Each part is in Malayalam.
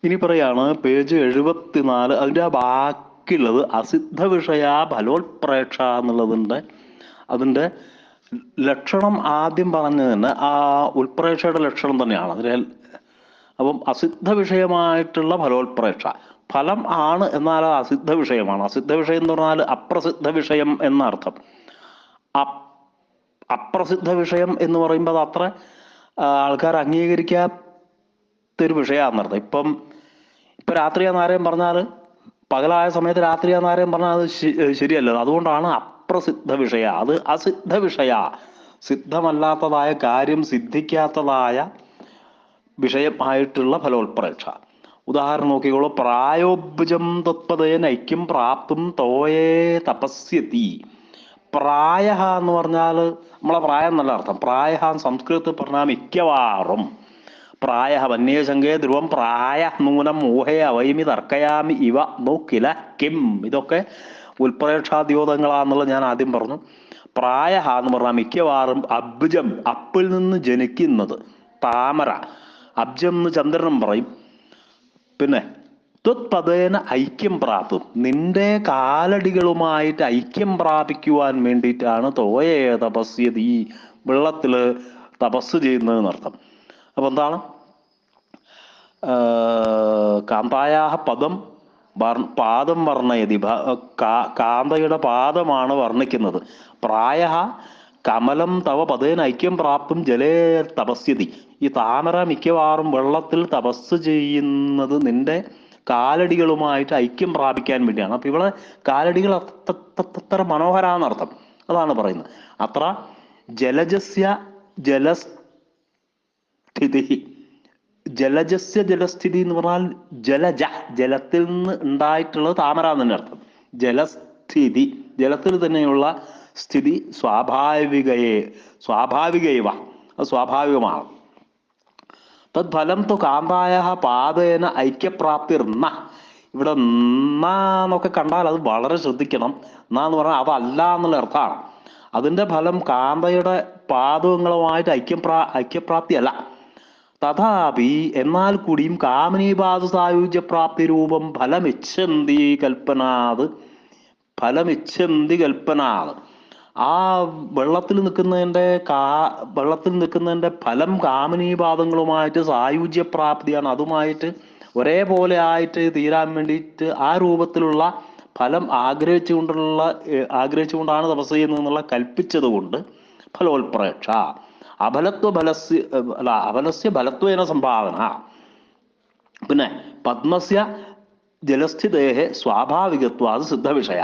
ഇനി പറയാണ് പേജ് 74, അതിൻ്റെ ആ ബാക്കിയുള്ളത് അസിദ്ധ വിഷയ ഫലോത്പ്രേക്ഷ എന്നുള്ളതിൻ്റെ അതിൻ്റെ ലക്ഷണം ആദ്യം പറഞ്ഞത് തന്നെ ആ ഉൽപ്രേക്ഷയുടെ ലക്ഷണം തന്നെയാണ് അതിൽ. അപ്പം അസിദ്ധ വിഷയമായിട്ടുള്ള ഫലോത്പ്രേക്ഷ ഫലം ആണ്, എന്നാൽ അത് അസിദ്ധ വിഷയമാണ്. അസിദ്ധ വിഷയം എന്ന് പറഞ്ഞാൽ അപ്രസിദ്ധ വിഷയം എന്നർത്ഥം. അപ്രസിദ്ധ വിഷയം എന്ന് പറയുമ്പോൾ അത് അത്ര ആൾക്കാർ അംഗീകരിക്കാത്തൊരു വിഷയമാണെന്നർത്ഥം. ഇപ്പം രാത്രിയാന്നാരെയും പറഞ്ഞാൽ, പകലായ സമയത്ത് രാത്രിയാന്നാരെയും പറഞ്ഞാൽ അത് ശരിയല്ലല്ലോ. അതുകൊണ്ടാണ് അപ്രസിദ്ധ വിഷയ, അത് അസിദ്ധ വിഷയ, സിദ്ധമല്ലാത്തതായ കാര്യം, സിദ്ധിക്കാത്തതായ വിഷയമായിട്ടുള്ള ഫലോത്പ്രേക്ഷ. ഉദാഹരണം നോക്കിക്കോളൂ. പ്രായോബ്ജം തത്പതേന ഐക്യം പ്രാപ്തും തോയേ തപസ്യതി. പ്രായ എന്ന് പറഞ്ഞാൽ നമ്മളെ പ്രായം എന്നല്ല അർത്ഥം. പ്രായ സംസ്കൃതത്തിൽ പറഞ്ഞാൽ മിക്കവാറും. പ്രായ വന്യശങ്കേ ധ്രുവം പ്രായ നൂനം ഊഹേ അവൈമി തർക്കയാമി ഇവ നോക്കില കിം. ഇതൊക്കെ ഉൽപ്രേക്ഷാദ്യോതങ്ങളാന്നുള്ളത് ഞാൻ ആദ്യം പറഞ്ഞു. പ്രായ എന്ന് പറഞ്ഞാൽ മിക്കവാറും. അബ്ജം, അപ്പിൽ നിന്ന് ജനിക്കുന്നത്. താമര, അബ്ജം എന്ന് ചന്ദ്രനും പറയും. പിന്നെ ത്വത്പദേന ഐക്യം പ്രാപ്തും, നിന്റെ കാലടികളുമായിട്ട് ഐക്യം പ്രാപിക്കുവാൻ വേണ്ടിയിട്ടാണ് തോയേ തപസ്യതി, വെള്ളത്തിൽ തപസ് ചെയ്യുന്നതെന്നർത്ഥം. അപ്പം എന്താണ്? കാന്തായാഹ പാദം വർണ്ണയതി, കാന്തയുടെ പാദമാണ് വർണ്ണിക്കുന്നത്. പ്രായ കമലം തവ പദേന ഐക്യം പ്രാപ്തും ജലേ തപസ്യതി. ഈ താമര മിക്കവാറും വെള്ളത്തിൽ തപസ് ചെയ്യുന്നത് നിന്റെ കാലടികളുമായിട്ട് ഐക്യം പ്രാപിക്കാൻ വേണ്ടിയാണ്. അപ്പൊ ഇവിടെ കാലടികൾ അത്ര മനോഹരാന്നർത്ഥം. അതാണ് പറയുന്നത്. അത്ര ജലജസ്യ ജലസ്ഥിതി, ജലജസ്യ ജലസ്ഥിതി എന്ന് പറഞ്ഞാൽ ജലത്തിൽ നിന്ന് ഉണ്ടായിട്ടുള്ളത് താമര എന്നതിൻ്റെ അർത്ഥം. ജലസ്ഥിതി, ജലത്തിൽ തന്നെയുള്ള സ്ഥിതി. സ്വാഭാവികയവ, അത് സ്വാഭാവികമാണ്. തദ്ഫലം തു കാന്തായ പാദേന ഐക്യപ്രാപ്തിർ ന. ഇവിടെ എന്നൊക്കെ കണ്ടാൽ അത് വളരെ ശ്രദ്ധിക്കണം. എന്ന് പറഞ്ഞാൽ അതല്ല എന്നുള്ള അർത്ഥമാണ്. അതിൻ്റെ ഫലം കാന്തയുടെ പാദങ്ങളുമായിട്ട് ഐക്യപ്രാപ്തി അല്ല. തഥാപി എന്നാൽ കൂടിയും കാമിനീപാദ സായുജ്യപ്രാപ്തി രൂപം ഫലമിച്ഛന്തി കൽപ്പനാത്. ആ വെള്ളത്തിൽ നിൽക്കുന്നതിൻ്റെ ഫലം കാമിനീപാദങ്ങളുമായിട്ട് സായുജ്യപ്രാപ്തിയാണ്. അതുമായിട്ട് ഒരേപോലെ ആയിട്ട് തീരാൻ വേണ്ടിയിട്ട് ആ രൂപത്തിലുള്ള ഫലം ആഗ്രഹിച്ചുകൊണ്ടാണ് തപസ് ചെയ്യുന്നത് എന്നുള്ള കൽപ്പിച്ചത് കൊണ്ട് ഫലോത്പ്രേക്ഷ. അഫലസ്യ ഫലത്വേന സംഭാവന. പിന്നെ പത്മസ്യ ജലസ്ഥിതേഹ സ്വാഭാവികത്വാത് സിദ്ധവിഷയ.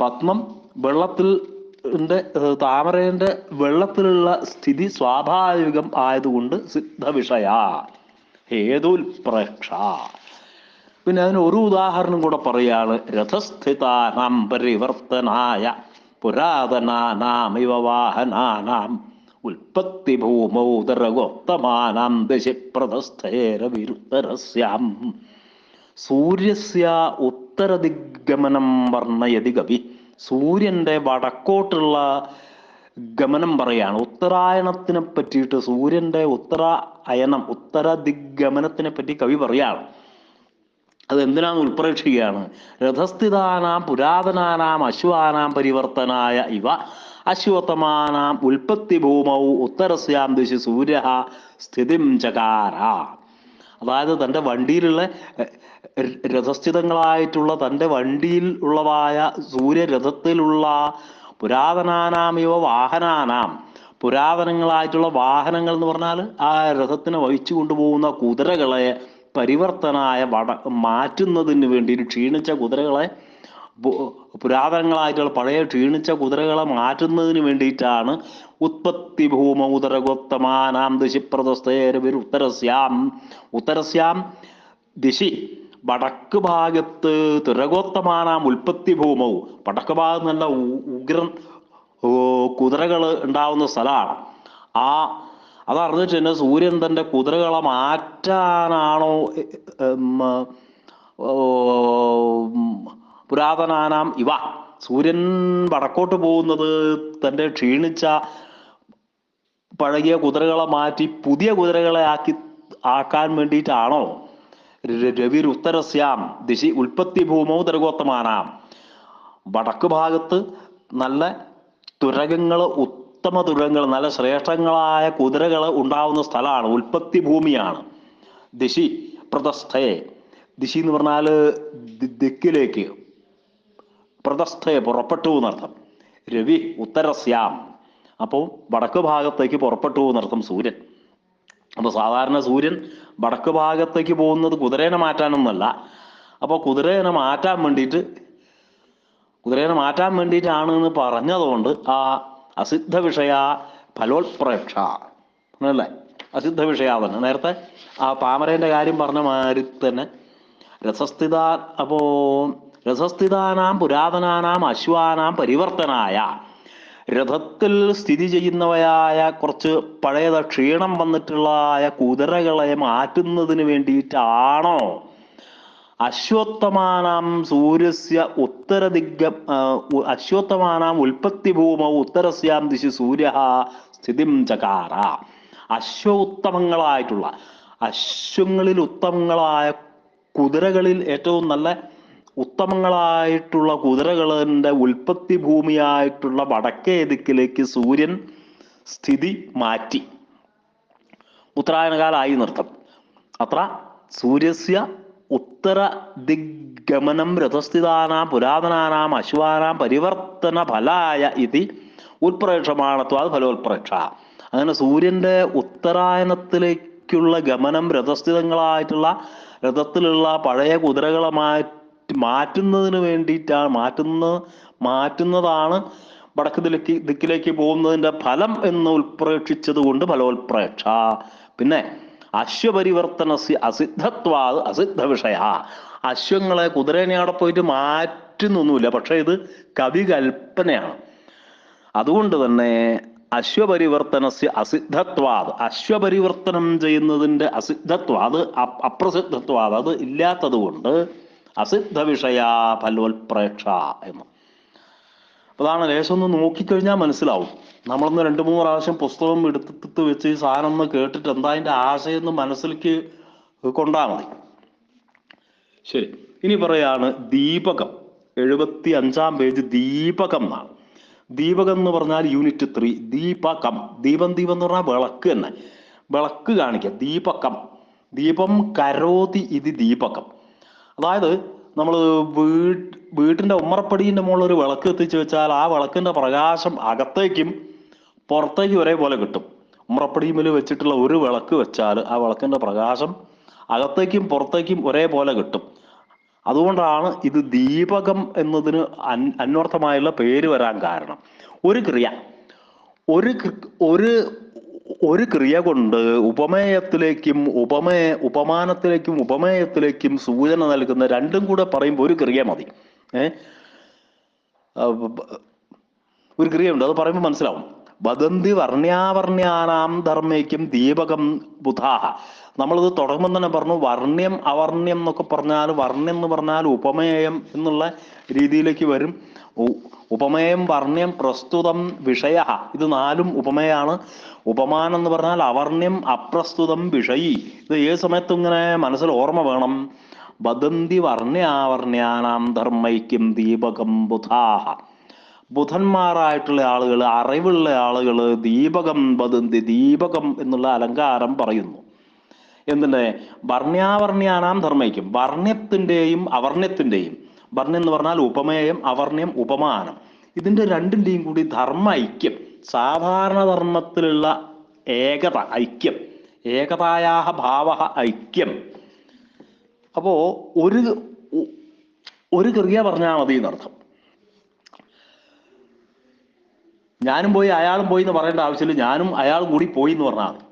പത്മം താമരേന്റെ വെള്ളത്തിലുള്ള സ്ഥിതി സ്വാഭാവികം ആയതുകൊണ്ട് സിദ്ധവിഷയ ഹേതുൽപ്രേക്ഷ. പിന്നെ അതിന് ഒരു ഉദാഹരണം കൂടെ പറയാണ്. രഥസ്ഥിതാനാം പരിവർത്തനായ പുരാതനാനാമിവ വാഹനാനാം ഉൽപ്പത്തി ഭൂമൗദരഗോത്തമാനാം ദശപ്രതസ്ഥേരവിരുത്തരസ്യാം. സൂര്യസ്യ ഉത്തരദിഗ്ഗമനം വർണ്ണയതി കവി. സൂര്യന്റെ വടക്കോട്ടുള്ള ഗമനം പറയാണ്. ഉത്തരായണത്തിനെ പറ്റിയിട്ട്, സൂര്യന്റെ ഉത്തരദിഗ്ഗമനത്തിനെ പറ്റി കവി പറയാണ്. അത് എന്തിനാന്ന് ഉൽപ്രേക്ഷിക്കുകയാണ്. രഥസ്ഥിതാനാം പുരാതനാനാം അശ്വാനാം പരിവർത്തനായ ഇവ അശ്വത്തമാനാം ഉൽപ്പത്തി ഭൂമൗ ഉത്തരസ്യാം ദിശി സൂര്യ സ്ഥിതിം ചകാര. അതായത് തൻ്റെ വണ്ടിയിലുള്ള രഥസ്ഥിതങ്ങളായിട്ടുള്ള തൻ്റെ വണ്ടിയിൽ ഉള്ളതായ സൂര്യരഥത്തിലുള്ള പുരാതനാനാമിവ വാഹനാനാം, പുരാതനങ്ങളായിട്ടുള്ള വാഹനങ്ങൾ എന്ന് പറഞ്ഞാൽ ആ രഥത്തിനെ വഹിച്ചു കൊണ്ടുപോകുന്ന കുതിരകളെ പരിവർത്തനായ മാറ്റുന്നതിന് വേണ്ടി, ക്ഷീണിച്ച കുതിരകളെ, പുരാതനങ്ങളായിട്ടുള്ള പഴയ ക്ഷീണിച്ച കുതിരകളെ മാറ്റുന്നതിന് വേണ്ടിയിട്ടാണ് ഉത്പത്തി ഭൂമ ഉദരഗോത്തമാനാം ദിശി പ്രതസ്ഥേരവിർ ഉത്തരസ്യാം ദിശി, വടക്ക് ഭാഗത്ത് തുരഗോത്തമാനാം ഉൽപ്പത്തി ഭൂമവും, വടക്ക് ഭാഗത്ത് നല്ല ഉഗ്രൻ കുതിരകൾ ഉണ്ടാവുന്ന സ്ഥലമാണ്. അതറിഞ്ഞിട്ട് തന്നെ സൂര്യൻ തൻ്റെ കുതിരകളെ മാറ്റാനാണോ പുരാതനാനാം ഇവ, സൂര്യൻ വടക്കോട്ട് പോകുന്നത് തൻ്റെ ക്ഷീണിച്ച പഴകിയ കുതിരകളെ മാറ്റി പുതിയ കുതിരകളെ ആക്കാൻ വേണ്ടിയിട്ടാണോ രവിരുത്തരസ്യാം ദിശി ഉൽപ്പത്തി ഭൂമോ തരകോത്തമാനാം. വടക്ക് ഭാഗത്ത് നല്ല തുരകങ്ങൾ, ഉത്തമ തുരകങ്ങൾ, നല്ല ശ്രേഷ്ഠങ്ങളായ കുതിരകൾ ഉണ്ടാവുന്ന സ്ഥലമാണ്, ഉൽപ്പത്തി ഭൂമിയാണ്. ദിശി പ്രതസ്ഥയെ, ദിശി എന്ന് പറഞ്ഞാൽ ദിക്കിലേക്ക്, പ്രതസ്ഥയെ പുറപ്പെട്ടു എന്നർത്ഥം. രവി ഉത്തരസ്യാം, അപ്പോൾ വടക്ക് ഭാഗത്തേക്ക് പുറപ്പെട്ടു എന്നർത്ഥം സൂര്യൻ. അപ്പോൾ സാധാരണ സൂര്യൻ വടക്ക് ഭാഗത്തേക്ക് പോകുന്നത് കുതിരേനെ മാറ്റാനൊന്നല്ല. അപ്പോൾ കുതിരേനെ മാറ്റാൻ വേണ്ടിയിട്ടാണ് എന്ന് പറഞ്ഞതുകൊണ്ട് ആ അസിദ്ധ വിഷയ ഫലോത്പ്രേക്ഷ അല്ലേ, അസിദ്ധ വിഷയ തന്നെ. നേരത്തെ ആ താമരേൻ്റെ കാര്യം പറഞ്ഞ മാതിരി തന്നെ രഥസ്ഥിതാനാം പുരാതനാനാം അശ്വാനാം പരിവർത്തനായ, രഥത്തിൽ സ്ഥിതി ചെയ്യുന്നവയായ കുറച്ച് പഴയത് ക്ഷീണം വന്നിട്ടുള്ള കുതിരകളെ മാറ്റുന്നതിന് വേണ്ടിയിട്ടാണോ അശ്വത്ഥമാനാം സൂര്യസ്യ അശ്വത്ഥമാനാം ഉൽപ്പത്തി ഭൂമൗ ഉത്തരസ്യാം ദിശി സൂര്യ സ്ഥിതിം ചകാര. അശ്വങ്ങളിൽ ഉത്തമങ്ങളായ കുതിരകളിൽ ഏറ്റവും നല്ല ഉത്തമങ്ങളായിട്ടുള്ള കുതിരകളുടെ ഉൽപ്പത്തി ഭൂമിയായിട്ടുള്ള വടക്കേ ദിക്കിലേക്ക് സൂര്യൻ സ്ഥിതി മാറ്റി, ഉത്തരായണകാലായി നൃത്തം. അത്ര സൂര്യസ്യ ഉത്തര ദിഗ്ഗമനം രഥസ്ഥിതാനാം പുരാതനാനാം അശ്വാനാം പരിവർത്തന ഫലായ ഇതി ഉത്പ്രേക്ഷമാണത്വാത് ഫലോത്പ്രേക്ഷ. അങ്ങനെ സൂര്യന്റെ ഉത്തരായണത്തിലേക്കുള്ള ഗമനം രഥസ്ഥിതങ്ങളായിട്ടുള്ള രഥത്തിലുള്ള പഴയ കുതിരകളെ മാറ്റുന്നതിന് വേണ്ടിയിട്ടാണ് മാറ്റുന്നതാണ് വടക്ക് ദിക്കിലേക്ക് പോകുന്നതിന്റെ ഫലം എന്ന് ഉത്പ്രേക്ഷിച്ചത് കൊണ്ട് ഫലോത്പ്രേക്ഷ. പിന്നെ അശ്വപരിവർത്തനസ്യ അസിദ്ധത്വാത് അസിദ്ധ വിഷയ. അശ്വങ്ങളെ കുതിരേനെ അവിടെ പോയിട്ട് മാറ്റുന്നൊന്നുമില്ല, പക്ഷെ ഇത് കവികൽപ്പനയാണ്. അതുകൊണ്ട് തന്നെ അശ്വപരിവർത്തനസ്യ അസിദ്ധത്വാത്, അശ്വപരിവർത്തനം ചെയ്യുന്നതിന്റെ അസിദ്ധത്വാത് അപ്രസിദ്ധത്വാത്, അത് ഇല്ലാത്തത് കൊണ്ട് അസിദ്ധ വിഷയ ഫലോത്പ്രേക്ഷ എന്ന്. അതാണ് ലേശം ഒന്ന് നോക്കിക്കഴിഞ്ഞാൽ മനസ്സിലാവും. നമ്മളൊന്ന് 2-3 പ്രാവശ്യം പുസ്തകം എടുത്തിട്ട് വെച്ച് ഈ സാധനം ഒന്ന് കേട്ടിട്ട് എന്താ അതിൻ്റെ ആശയം എന്ന് മനസ്സിലേക്ക് കൊണ്ടാൽ മതി. ശരി, ഇനി പറയാണ് ദീപകം. 75-ാം പേജ് ദീപകം എന്നാണ്. ദീപകം എന്ന് പറഞ്ഞാൽ യൂണിറ്റ് 3. ദീപകം, ദീപം എന്ന് പറഞ്ഞാൽ വിളക്ക് തന്നെ, വിളക്ക് കാണിക്കുക. ദീപകം, ദീപം കരോതി ഇത് ദീപകം. അതായത് നമ്മൾ വീട്ടിൻ്റെ ഉമ്മറപ്പടീൻ്റെ മുകളിൽ ഒരു വിളക്ക് എത്തിച്ചു വെച്ചാൽ ആ വിളക്കിൻ്റെ പ്രകാശം അകത്തേക്കും പുറത്തേക്കും ഒരേപോലെ കിട്ടും. ഉമ്മറപ്പടിയിൽ വെച്ചിട്ടുള്ള ഒരു വിളക്ക് വെച്ചാൽ ആ വിളക്കിൻ്റെ പ്രകാശം അകത്തേക്കും പുറത്തേക്കും ഒരേപോലെ കിട്ടും. അതുകൊണ്ടാണ് ഇത് ദീപകം എന്നതിന് അന്വർത്ഥമായുള്ള പേര് വരാൻ കാരണം. ഒരു ക്രിയ ഒരു ക്രിയ കൊണ്ട് ഉപമാനത്തിലേക്കും ഉപമേയത്തിലേക്കും സൂചന നൽകുന്ന രണ്ടും കൂടെ പറയുമ്പോൾ ഒരു ക്രിയ മതി. ഒരു ക്രിയയുണ്ട്, അത് പറയുമ്പോൾ മനസ്സിലാവും. വദന്തി വർണ്യാവർണ്യാനാം ധർമ്മയ്ക്കും ദീപകം ബുധാഹ. നമ്മളിത് തുടങ്ങുമ്പോൾ തന്നെ പറഞ്ഞു വർണ്യം അവർണ്യം എന്നൊക്കെ പറഞ്ഞാൽ, വർണ്യം എന്ന് പറഞ്ഞാൽ ഉപമേയം എന്നുള്ള രീതിയിലേക്ക് വരും. ഉപമേയം, വർണ്യം, പ്രസ്തുതം, വിഷയ, ഇത് 4ഉം ഉപമയാണ്. ഉപമാനം എന്ന് പറഞ്ഞാൽ അവർണ്യം, അപ്രസ്തുതം, വിഷയി. ഇത് ഏത് സമയത്തും ഇങ്ങനെ മനസ്സിൽ ഓർമ്മ വേണം. വദന്തി വർണ്യാവർണ്യാനാം ധർമ്മയ്ക്കും ദീപകം ബുധാഹ. ബുധന്മാരായിട്ടുള്ള ആളുകൾ, അറിവുള്ള ആളുകൾ ദീപകം വദന്തി, ദീപകം എന്നുള്ള അലങ്കാരം പറയുന്നു. എന്തിൻ്റെ? വർണ്യാവർണ്യാനാം ധർമ്മയ്ക്കും, വർണ്യത്തിൻ്റെയും അവർണ്യത്തിൻ്റെയും. വർണ്യം എന്ന് പറഞ്ഞാൽ ഉപമേയം, അവർണ്യം ഉപമാനം. ഇതിൻ്റെ രണ്ടിൻ്റെയും കൂടി ധർമ്മ ഐക്യം, സാധാരണ ധർമ്മത്തിലുള്ള ഏകത, ഐക്യം, ഏകതായാഹ ഭാവ ഐക്യം. അപ്പോ ഒരു ക്രിയ പറഞ്ഞാൽ മതി എന്നർത്ഥം. ഞാനും പോയി അയാളും പോയി എന്ന് പറയേണ്ട ആവശ്യമില്ല, ഞാനും അയാളും കൂടി പോയി എന്ന് പറഞ്ഞാൽ മതി.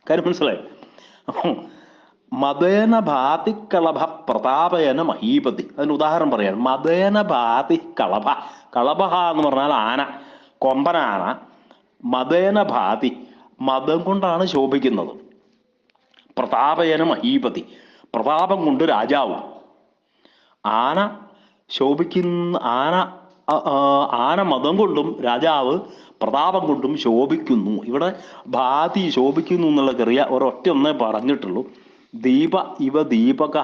കാര്യം മനസ്സിലായി? മദേന ഭാതി കളഭ പ്രതാപയന മഹീപതി. അതിന് ഉദാഹരണം പറയാണ്. മദേന ഭാതി കളഭ, കളഭ എന്ന് പറഞ്ഞാൽ ആന, കൊമ്പനാന. മദേന ഭാതി, മദം കൊണ്ടാണ് ശോഭിക്കുന്നത്. പ്രതാപയന മഹീപതി, പ്രതാപം കൊണ്ട് രാജാവും. ആന ശോഭിക്കുന്ന ആന മതം കൊണ്ടും രാജാവ് പ്രതാപം കൊണ്ടും ശോഭിക്കുന്നു. ഇവിടെ ഭാതി ശോഭിക്കുന്നു എന്നുള്ള ക്രിയ ഒരൊറ്റ ഒന്നേ പറഞ്ഞിട്ടുള്ളൂ. ദീപ ഇവ ദീപക.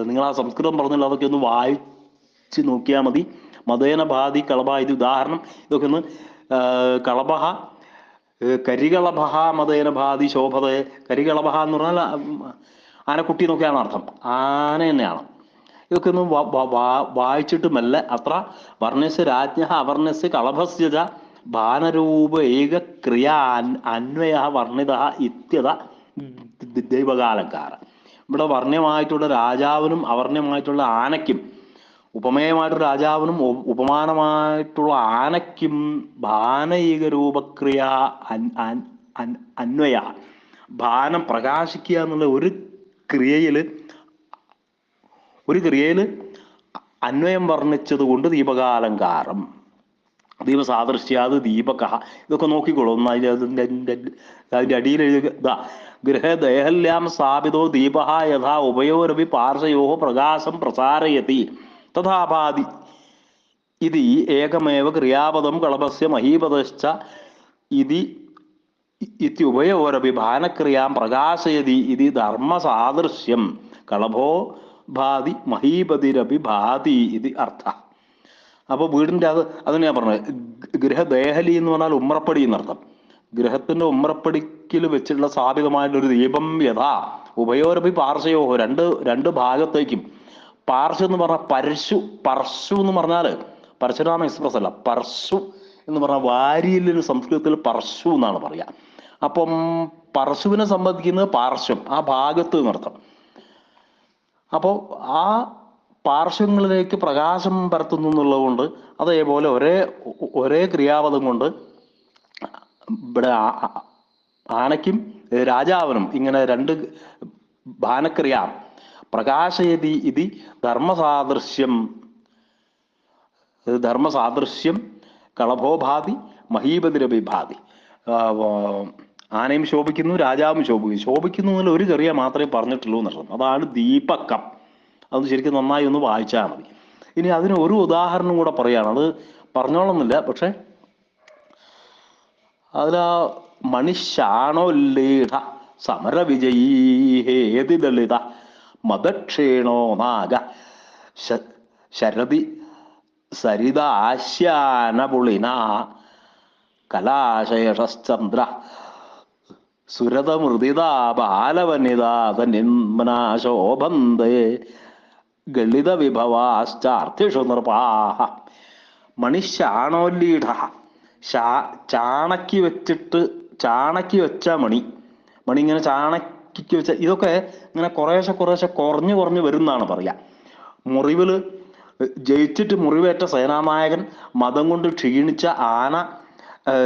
നിങ്ങൾ ആ സംസ്കൃതം പറഞ്ഞല്ലോ, അതൊക്കെ ഒന്ന് വായിച്ച് നോക്കിയാൽ മതി. മതേന ഭാതി കളഭ, ഇത് ഉദാഹരണം. ഇതൊക്കെ ഒന്ന് കളഭ കരികളഭ മതേന ഭാതി ശോഭതയെ. കരികളഭ എന്ന് പറഞ്ഞാൽ ആനക്കുട്ടി എന്നൊക്കെയാണ് അർത്ഥം, ആന തന്നെയാണ്. ഇതൊക്കെ ഒന്ന് വായിച്ചിട്ട് മെല്ലെ അത്ര വർണ്ണസ്യ രാജ്ഞ അവർണ്ണസ്യ കളഭസ്യജ ഭാനരൂപ ഏക ക്രിയ അന്വയ വർണ്ണിത ഇത്യത ദൈവകാലക്കാരൻ. ഇവിടെ വർണ്ണ്യമായിട്ടുള്ള രാജാവിനും അവർണ്യമായിട്ടുള്ള ആനയ്ക്കും, ഉപമേയമായിട്ടുള്ള രാജാവിനും ഉപമാനമായിട്ടുള്ള ആനയ്ക്കും ഭാനയിക രൂപക്രിയ അന്വയ, ഭാനം പ്രകാശിക്കുക എന്നുള്ള ക്രിയയില് ഒരു ക്രിയയില് അന്വയം വർണ്ണിച്ചത് കൊണ്ട് ദീപകാലങ്കാരം. ദീപസാദൃശ്യാത് ദീപക. ഇതൊക്കെ നോക്കിക്കോളൂ ഒന്ന്. അതിൻ്റെ അടിയിൽ എഴുതുക, ഗൃഹദേഹല്യാം സ്ഥാപിതോ ദീപ യഥാ ഉഭയോരപി പാർശ്വയോ പ്രകാശം പ്രസാരയതി തഥാഭാതി ഇതി ഏകമേവ ക്രിയാപദം കളഭസ്യ മഹീപദശ്ച ഇതി ഇത്യുഭയോരപി ഭാനക്രിയാം പ്രകാശയതി ഇതി ധർമ്മസാദൃശ്യം കളഭോ ഭാതി മഹീപതിരപി ഭാതി ഇത് അർത്ഥ. അപ്പോൾ വീടിൻ്റെ അതിന് ഞാൻ പറഞ്ഞത്, ഗൃഹദേഹലി എന്ന് പറഞ്ഞാൽ ഉമ്മറപ്പടി എന്നർത്ഥം. ഗൃഹത്തിന്റെ ഉമ്മറപ്പടിക്കിൽ വെച്ചിട്ടുള്ള സ്ഥാപിതമായിട്ടൊരു ദീപം യഥാ ഉഭയോരപി പാർശ്വയോ, രണ്ട് ഭാഗത്തേക്കും. പാർശ്വ എന്ന് പറഞ്ഞാൽ പർശു എന്ന് പറഞ്ഞാൽ പരശുരാമ എക്സ്പ്രസ് അല്ല, പർശു എന്ന് പറഞ്ഞാൽ വാരിയലിന് സംസ്കൃതത്തിൽ പർശു എന്നാണ് പറയാ. അപ്പം പർശുവിനെ സംബന്ധിക്കുന്നത് പാർശ്വം, ആ ഭാഗത്ത് എന്നർത്ഥം. അപ്പോൾ ആ പാർശ്വങ്ങളിലേക്ക് പ്രകാശം പരത്തുന്നു എന്നുള്ളത് കൊണ്ട്, അതേപോലെ ഒരേ ക്രിയാപദം കൊണ്ട് ഇവിടെ ആനയ്ക്കും രാജാവിനും ഇങ്ങനെ രണ്ട് ഭാനക്രിയ പ്രകാശയതി ഇതി ധർമ്മസാദൃശ്യം കളഭോഭാതി മഹീപതിരപി ഭാതി. ആനയും ശോഭിക്കുന്നു, രാജാവും ശോഭിക്കുന്നു എന്നുള്ള ഒരു ചെറിയ മാത്രമേ പറഞ്ഞിട്ടുള്ളൂ എന്നർത്ഥം. അതാണ് ദീപകം. അത് ശരിക്കും നന്നായി ഒന്ന് വായിച്ചാൽ മതി. ഇനി അതിന് ഒരു ഉദാഹരണം കൂടെ പറയാണ്, അത് പറഞ്ഞോളന്നില്ല, പക്ഷെ അതിലാ മണിശാണോല്ലീഢ സമരവിജയീഹേതി ദളിത മദക്ഷീണോ നാഗ ശരതി സരിതാശ്യാനപുളിന കലാശേഷശ്ചന്ദ്ര സുരതമൃദിതാ ബാലവനിതാതനിന്മനാശോഭന്തേ ഗളിത വിഭവാശ്ചാർത്ഥിഷു നൃപാഹ. മണിശാണോല്ലീഢ, ചാണക്കി വെച്ച മണി ഇങ്ങനെ ചാണക്കി വെച്ച, ഇതൊക്കെ ഇങ്ങനെ കുറേശ്ശെ കുറഞ്ഞു വരുന്നാണ് പറയാ. മുറിവില് ജയിച്ചിട്ട് മുറിവേറ്റ സേനാനായകൻ, മതം കൊണ്ട് ക്ഷീണിച്ച ആന,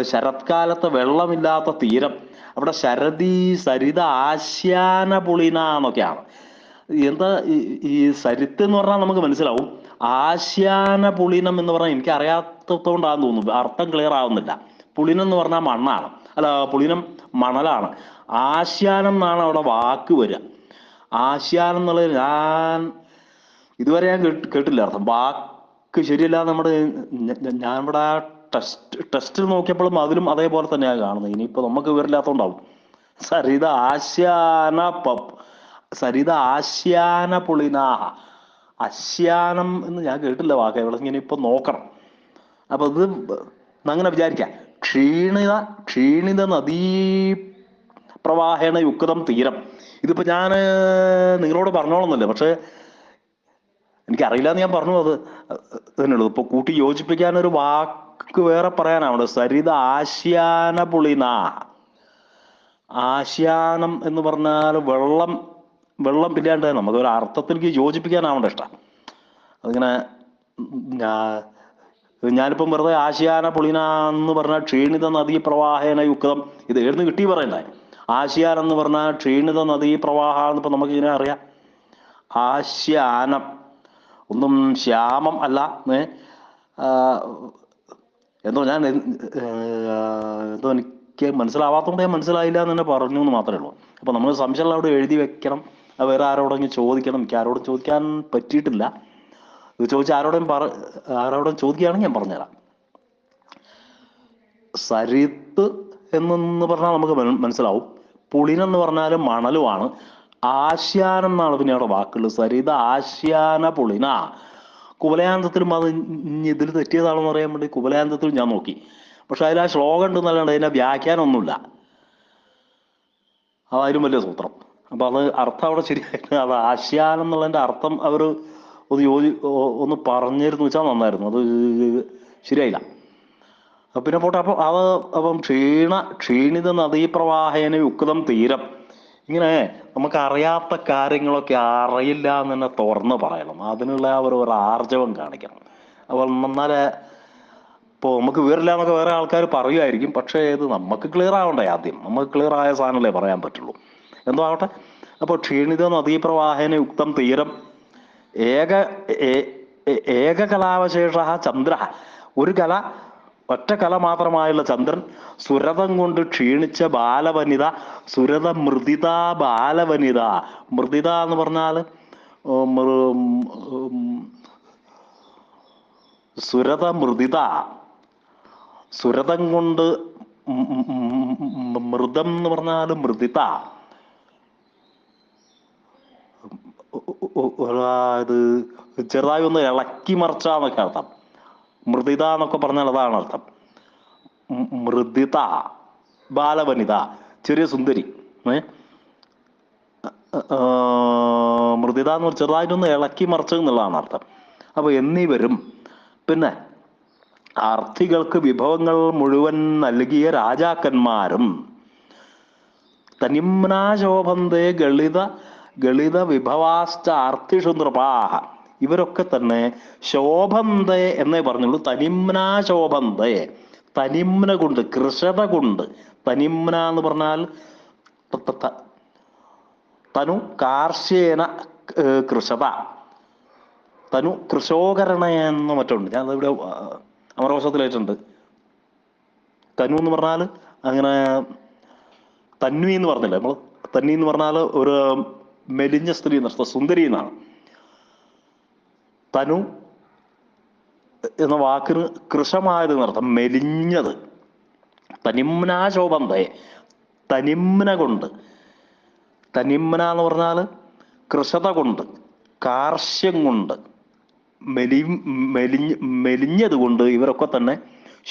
ശരത്കാലത്ത് വെള്ളമില്ലാത്ത തീരം, അവിടെ സരിത ആശ്യാന പുളിന എന്നൊക്കെയാണ്. എന്താ ഈ സരിത്ത് എന്ന് പറഞ്ഞാൽ നമുക്ക് മനസ്സിലാവും. ആശ്യാന പുളിനം എന്ന് പറഞ്ഞാൽ എനിക്ക് അറിയാത്തതുകൊണ്ടാന്ന് തോന്നുന്നു, അർത്ഥം ക്ലിയർ ആവുന്നില്ല. പുളിനം എന്ന് പറഞ്ഞാൽ മണ്ണാണ്, അല്ല പുളിനം മണലാണ്. ആശ്യാനം എന്നാണ് അവിടെ വാക്ക് വരിക. ആശ്യാനം എന്നുള്ളത് ഞാൻ ഇതുവരെ കേട്ടില്ല അർത്ഥം. വാക്ക് ശരിയല്ല. ഞാൻ ഇവിടെ ടെസ്റ്റിൽ നോക്കിയപ്പോഴും അതിലും അതേപോലെ തന്നെയാണ് കാണുന്നത്. ഇനിയിപ്പോ നമുക്ക് വിവരമില്ലാത്തതുകൊണ്ടാവും. സരിത ആശ്യാന പുളിനാഹ. അശ്യാനം എന്ന് ഞാൻ കേട്ടില്ല വാക്ക്, ഇവിടെ ഇങ്ങനെ ഇപ്പൊ നോക്കണം. അപ്പൊ ഇത് അങ്ങനെ വിചാരിക്കാം. ക്ഷീണിത നദീ പ്രവാഹേണ യുക്തം തീരം. ഇതിപ്പോ ഞാൻ നിങ്ങളോട് പറഞ്ഞോളന്നില്ല, പക്ഷെ എനിക്കറിയില്ല എന്ന് ഞാൻ പറഞ്ഞു. അത് തന്നെയുള്ളൂ. ഇപ്പൊ കൂട്ടി യോജിപ്പിക്കാനൊരു വാക്ക് വേറെ പറയാനാണ്. സരിത ആശ്യാന പുളിനാ. ആശ്യാനം എന്ന് പറഞ്ഞാൽ വെള്ളം ഇല്ലാണ്ട് നമുക്ക് ഒരു അർത്ഥത്തിലേക്ക് യോജിപ്പിക്കാനാവണ്ട ഇഷ്ടം. അതിങ്ങനെ ഞാനിപ്പം വെറുതെ ആശ്യാന പുളിന എന്ന് പറഞ്ഞാൽ ക്ഷീണിത നദീ പ്രവാഹേന യുക്തം, ഇത് എഴുന്ന് കിട്ടി പറയണ്ടേ. ആശ്യാനം എന്ന് പറഞ്ഞാൽ ക്ഷീണിത നദീ പ്രവാഹ എന്നിപ്പോ നമുക്ക് ഇങ്ങനെ അറിയാം. ആശ്യാനം ഒന്നും ശ്യാമം അല്ല. എന്തോ എനിക്ക് മനസ്സിലാവാത്തതുകൊണ്ട് ഞാൻ മനസ്സിലായില്ല എന്ന് തന്നെ പറഞ്ഞു എന്ന് മാത്രമേ ഉള്ളൂ. അപ്പൊ നമ്മൾ സംശയമുള്ള അവിടെ എഴുതി വെക്കണം. വേറെ ആരോടെങ്കിലും ചോദിക്കണം. എനിക്ക് ആരോടും ചോദിക്കാൻ പറ്റിയിട്ടില്ല. ഇത് ചോദിച്ച ആരോടും ചോദിക്കുകയാണെങ്കിൽ ഞാൻ പറഞ്ഞുതരാം. സരിത്ത് എന്ന് പറഞ്ഞാൽ നമുക്ക് മനസ്സിലാവും. പുളിനെന്ന് പറഞ്ഞാൽ മണലുമാണ്. ആശ്യാനം എന്നാണ് പിന്നെ അവിടെ വാക്കുള്ളത്. സരിത ആശ്യാന പുളിന. കുവലയാന്തത്തിലും അത് ഇതിൽ തെറ്റിയതാണെന്ന് അറിയാൻ വേണ്ടി കുവലയാന്തത്തിലും ഞാൻ നോക്കി. പക്ഷെ അതിൽ ആ ശ്ലോകം ഉണ്ടെന്നല്ലാണ്ട് അതിൻ്റെ വ്യാഖ്യാനമൊന്നുമില്ല. അതായാലും വലിയ സൂത്രം. അപ്പൊ അത് അർത്ഥം അവിടെ ശരിയായിട്ട് അത് ആശ്യാനം എന്നുള്ളതിന്റെ അർത്ഥം അവർ ഒന്ന് പറഞ്ഞിരുന്നു വെച്ചാൽ നന്നായിരുന്നു. അത് ശരിയായില്ല. പിന്നെ പോട്ടെ. അപ്പം ക്ഷീണിത നദീപ്രവാഹേന യുക്തം തീരം. ഇങ്ങനെ നമുക്ക് അറിയാത്ത കാര്യങ്ങളൊക്കെ അറിയില്ല എന്ന് തന്നെ തുറന്ന് പറയണം. അതിനുള്ള ഒരു ആർജവം കാണിക്കണം. അപ്പോൾ എന്നാലേ ഇപ്പോൾ നമുക്ക് വിവരമില്ല എന്നൊക്കെ വേറെ ആൾക്കാർ പറയുമായിരിക്കും. പക്ഷേ ഇത് നമുക്ക് ക്ലിയർ ആവണ്ടേ ആദ്യം. നമുക്ക് ക്ലിയർ ആയ സാധനമല്ലേ പറയാൻ പറ്റുള്ളൂ. എന്തോ ആവട്ടെ. അപ്പോൾ ക്ഷീണിത നദീപ്രവാഹേന യുക്തം തീരം ഏകകലാവശേഷ ചന്ദ്ര. ഒരു കല, ഒറ്റ കല മാത്രമായുള്ള ചന്ദ്രൻ. സുരതം കൊണ്ട് ക്ഷീണിച്ച ബാലവനിത. സുരത മൃദിത ബാലവനിത. മൃദിത എന്ന് പറഞ്ഞാൽ സുരത മൃദിത. സുരതം കൊണ്ട് മൃദം എന്ന് പറഞ്ഞാൽ മൃദിത. ഇത് ചെറുതായി ഒന്ന് ഇളക്കി മറിച്ചാന്നൊക്കെ അർത്ഥം. മൃദിത എന്നൊക്കെ പറഞ്ഞാൽ അതാണ് അർത്ഥം. മൃദിത ബാലവനിത, ചെറിയ സുന്ദരി. മൃദിത എന്ന് പറഞ്ഞാൽ ചെറുതായിട്ടൊന്ന് ഇളക്കി മറിച്ച് എന്നുള്ളതാണ് അർത്ഥം. അപ്പൊ എന്നിവരും പിന്നെ അർത്ഥികൾക്ക് വിഭവങ്ങൾ മുഴുവൻ നൽകിയ രാജാക്കന്മാരും തനിമ്നാശോഭന്തേ ഗളിത വിഭവാശ്ച അർത്ഥിഷു നൃപാഹ. ഇവരൊക്കെ തന്നെ ശോഭന്തേ എന്നേ പറഞ്ഞുള്ളൂ. തനിമ്നാശോഭന്തേ, തനിമ്ന കൊണ്ട്, കൃഷത കൊണ്ട്. തനിമ്ന എന്ന് പറഞ്ഞാൽ തനു കാർഷ്യേന കൃഷത, തനു കൃശോകരണ എന്ന് മറ്റുണ്ട്. ഞാൻ ഇവിടെ അമരകോശത്തിലായിട്ടുണ്ട്. തനു എന്ന് പറഞ്ഞാൽ അങ്ങനെ തന്വി എന്ന് പറഞ്ഞില്ലേ നമ്മൾ. തന്വി എന്ന് പറഞ്ഞാൽ ഒരു മെലിഞ്ഞ സ്ത്രീ എന്നർത്ഥം, സുന്ദരി എന്നാണ്. തനു എന്ന വാക്കിന് കൃശമായത് എന്നർത്ഥം, മെലിഞ്ഞത്. തനിമ്നാശോഭന്തയെ, തനിമ്ന കൊണ്ട്. തനിമ്ന എന്ന് പറഞ്ഞാൽ കൃശത കൊണ്ട്, കാർശ്യം കൊണ്ട്, മെലിഞ്ഞത് കൊണ്ട് ഇവരൊക്കെ തന്നെ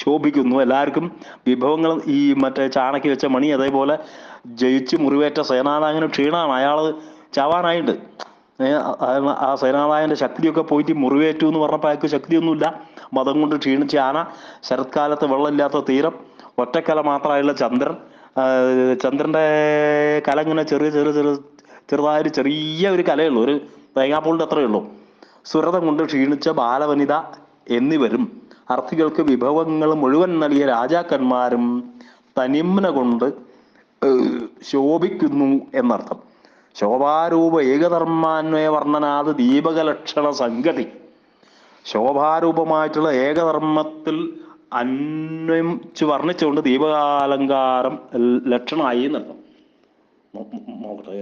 ശോഭിക്കുന്നു. എല്ലാവർക്കും വിഭവങ്ങൾ ഈ മറ്റേ ചാണക്കി വെച്ച മണി, അതേപോലെ ജയിച്ച് മുറിവേറ്റ സേനാനായകന് ക്ഷീണമാണ്. അയാൾ ചാവാനായിട്ട്. ആ സേനാനായകന്റെ ശക്തിയൊക്കെ പോയിട്ട് മുറിവേറ്റു എന്ന് പറഞ്ഞപ്പോൾ അയാൾക്ക് ശക്തിയൊന്നുമില്ല. മതം കൊണ്ട് ക്ഷീണിച്ച ആന, ശരത്കാലത്ത് വെള്ളമില്ലാത്ത തീരം, ഒറ്റക്കല മാത്രമായുള്ള ചന്ദ്രൻ. ചന്ദ്രന്റെ കല ഇങ്ങനെ ചെറുതായൊരു ചെറിയ ഒരു കലയുള്ളൂ, ഒരു തേങ്ങാപ്പൂളിന്റെ അത്രയേ ഉള്ളൂ. സുരതം കൊണ്ട് ക്ഷീണിച്ച ബാലവനിത എന്നിവരും അർത്ഥികൾക്ക് വിഭവങ്ങൾ മുഴുവൻ നൽകിയ രാജാക്കന്മാരും തനിമ്ന കൊണ്ട് ശോഭിക്കുന്നു എന്നർത്ഥം. ശോഭാരൂപ ഏകധർമാന്വയ വർണ്ണനാത് ദീപകലക്ഷണ സംഗതി. ശോഭാരൂപമായിട്ടുള്ള ഏകധർമ്മത്തിൽ അന്വയിച്ച് വർണ്ണിച്ചുകൊണ്ട് ദീപകാലങ്കാരം ലക്ഷണമായി എന്നർത്ഥം. നോക്കട്ടെ,